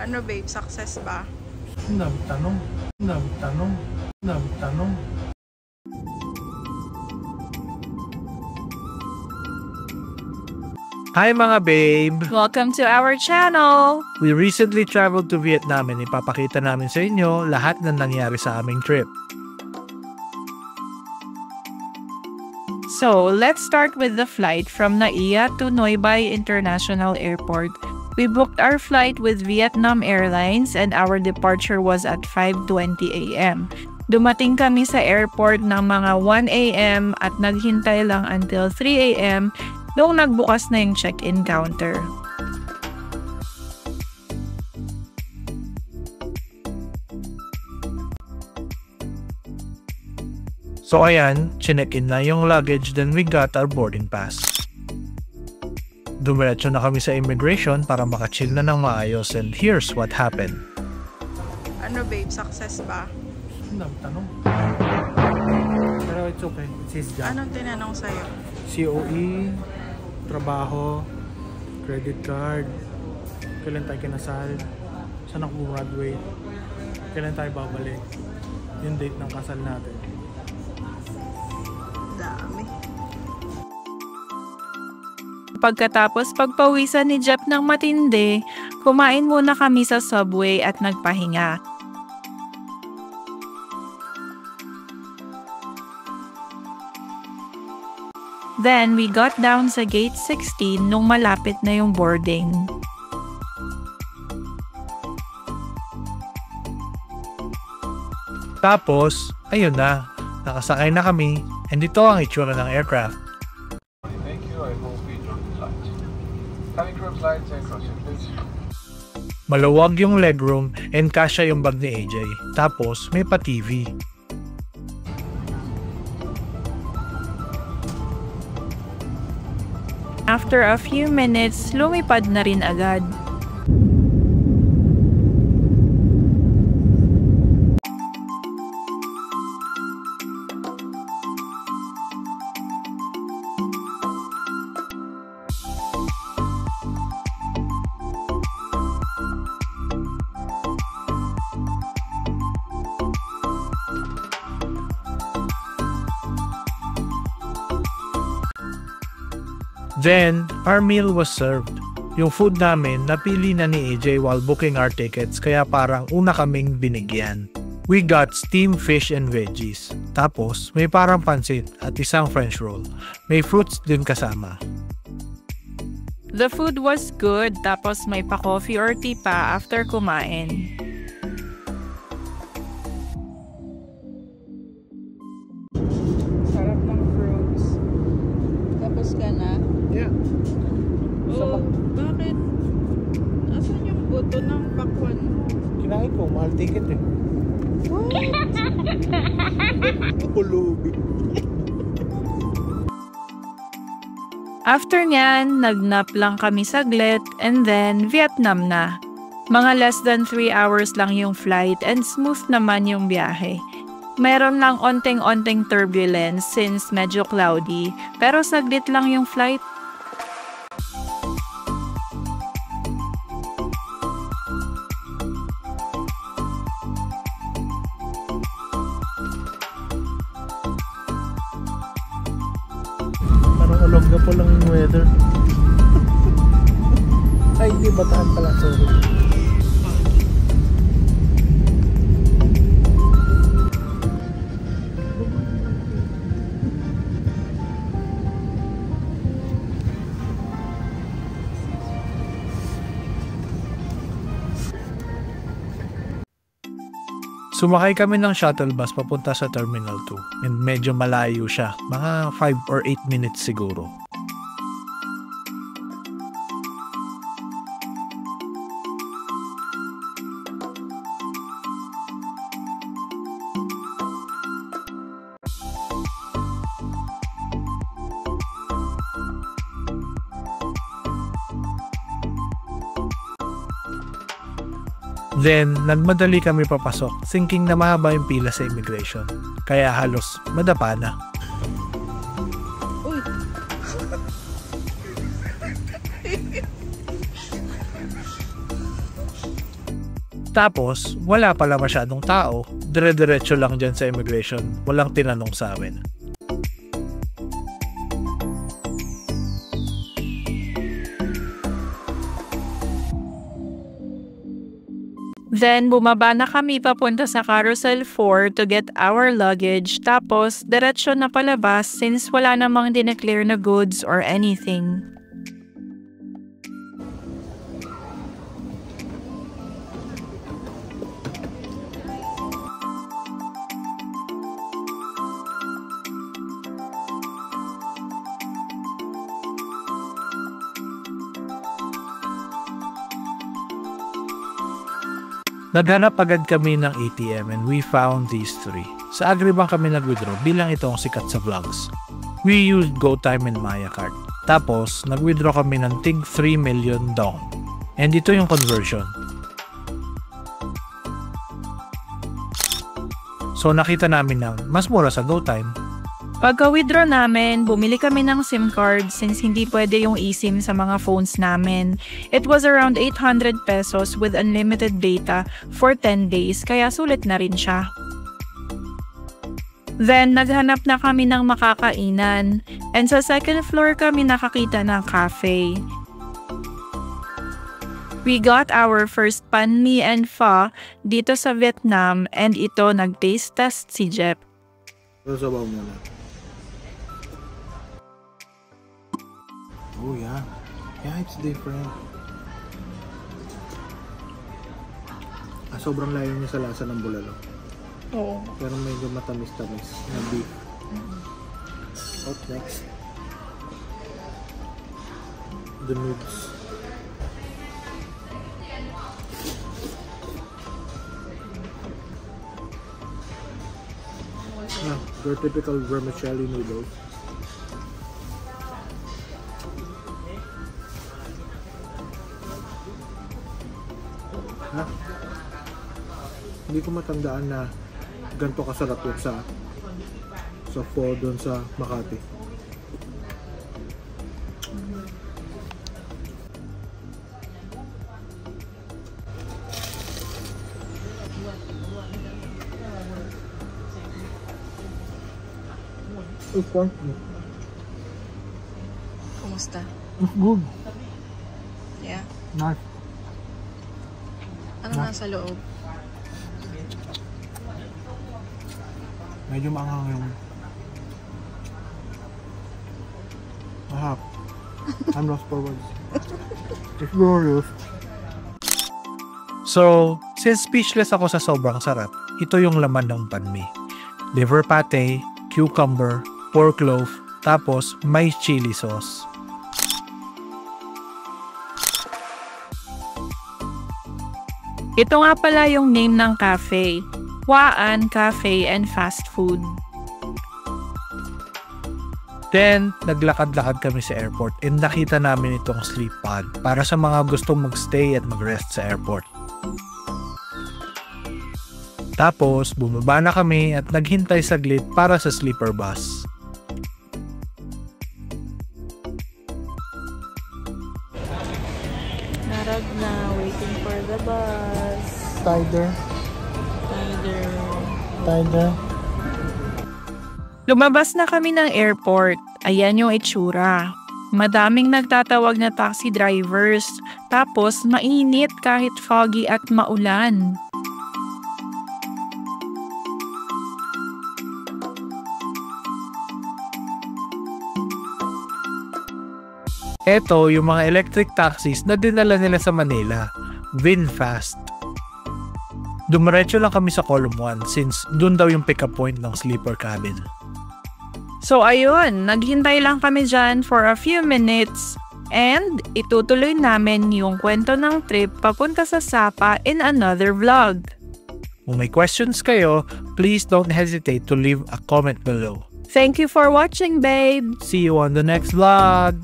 Ano babe, success ba? Ang daming tanong. Ang daming tanong. Ang daming tanong. Hi mga babe! Welcome to our channel! We recently traveled to Vietnam and ipapakita namin sa inyo lahat ng nangyari sa aming trip. So, let's start with the flight from Naiya to Noi Bai International Airport. We booked our flight with Vietnam Airlines and our departure was at 5:20 a.m. Dumating kami sa airport ng mga 1 a.m. at naghintay lang until 3 a.m. noong nagbukas na yung check-in counter. So ayan, chinek-in na yung luggage, then we got our boarding pass. Dumiretso na kami sa immigration para makachill na ng maayos, and here's what happened. Ano babe, success ba? Ang dami tanong. Pero it's okay, it's his job. Anong tinanong sa'yo? COE, trabaho, credit card, kailan tayo kinasal, saan ako graduate, kailan tayo babalik, yung date ng kasal natin. Dami. Pagkatapos pagpawisan ni Jeff ng matindi, kumain muna kami sa Subway at nagpahinga. Then, we got down sa gate 16 nung malapit na yung boarding. Tapos, ayun na, nakasakay na kami, and ito ang itsura ng aircraft. Thank you. I hope you enjoy the flight. Having crew flights and crossing please. Maluwag yung legroom and kasya yung bag ni AJ. Tapos, may pa-TV. After a few minutes, lumipad na rin agad. Then, our meal was served. Yung food namin, napili na ni AJ while booking our tickets, kaya parang una kaming binigyan. We got steamed fish and veggies. Tapos, may parang pansit at isang French roll. May fruits din kasama. The food was good, tapos may pa-coffee or tea pa after kumain. Sarap ng fruits. Tapos ka na? Yeah. Oh, bakit? Asan yung buto ng pakwan? Kinain ko, mahal ticket eh. Pulubi. After nyan, nagnap lang kami saglit and then Vietnam na. Mga less than 3 hours lang yung flight and smooth naman yung biyahe. Meron lang onting-onting turbulence since medyo cloudy, pero saglit lang yung flight. Parang Olongga po lang yung weather. Ay, hindi, Bataan pala, sorry. Sumakay kami ng shuttle bus papunta sa Terminal 2 and medyo malayo siya, mga 5 or 8 minutes siguro. Then, nagmadali kami papasok, thinking na mahaba yung pila sa immigration. Kaya halos madapa na. Uy! Tapos, wala pala masyadong tao. Dire-diretso lang dyan sa immigration. Walang tinanong sa amin. Then, bumaba na kami papunta sa Carousel 4 to get our luggage. Tapos, diretsyo na palabas since wala namang dineclare na goods or anything. Naghanap agad kami ng ATM and we found these three. Sa Agribank kami nag-withdraw bilang ito ang sikat sa vlogs. We used GoTime and Maya Card. Tapos, nag-withdraw kami ng tig 3 million dong. And ito yung conversion. So nakita namin na mas mura sa GoTime. Pagka-withdraw namin, bumili kami ng SIM card since hindi pwede yung eSIM sa mga phones namin. It was around 800 pesos with unlimited data for 10 days kaya sulit na rin siya. Then, naghanap na kami ng makakainan and sa second floor kami nakakita ng cafe. We got our first banh mi and pho dito sa Vietnam and ito nag-taste test si Jep. Sabaw muna. Oh yeah. Yeah, it's different. Sobrang layo niya sa lasa ng bulalo. Oo. Pero medyo matamis-tamis na beef. What next? The noodles. Your typical vermicelli noodles. Hindi ko matandaan na ganito kasarap yun sa pho doon sa Makati. It's fun. Kumusta? It's good. Yeah. Nice. Ano nasa loob? Medyo maanghang yung ahap. I'm lost for words. It's glorious. So, since speechless ako sa sobrang sarap, ito yung laman ng banh mi. Liver pate, cucumber, pork loaf, tapos may chili sauce. Ito nga pala yung name ng cafe. Waan Cafe and Fast Food. Then, naglakad-lakad kami sa airport and nakita namin itong sleep pod para sa mga gustong magstay at mag-rest sa airport. Tapos, bumaba na kami at naghintay saglit para sa sleeper bus. Narag na, waiting for the bus. Tider. Lumabas na kami ng airport. Ayan yung itsura. Madaming nagtatawag na taxi drivers. Tapos mainit kahit foggy at maulan. Ito yung mga electric taxis na dinala nila sa Manila. VinFast. Dumiretso lang kami sa column 1 since dun daw yung pick-up point ng sleeper cabin. So ayun, naghintay lang kami dyan for a few minutes and itutuloy namin yung kwento ng trip papunta sa Sapa in another vlog. Kung may questions kayo, please don't hesitate to leave a comment below. Thank you for watching, babe! See you on the next vlog!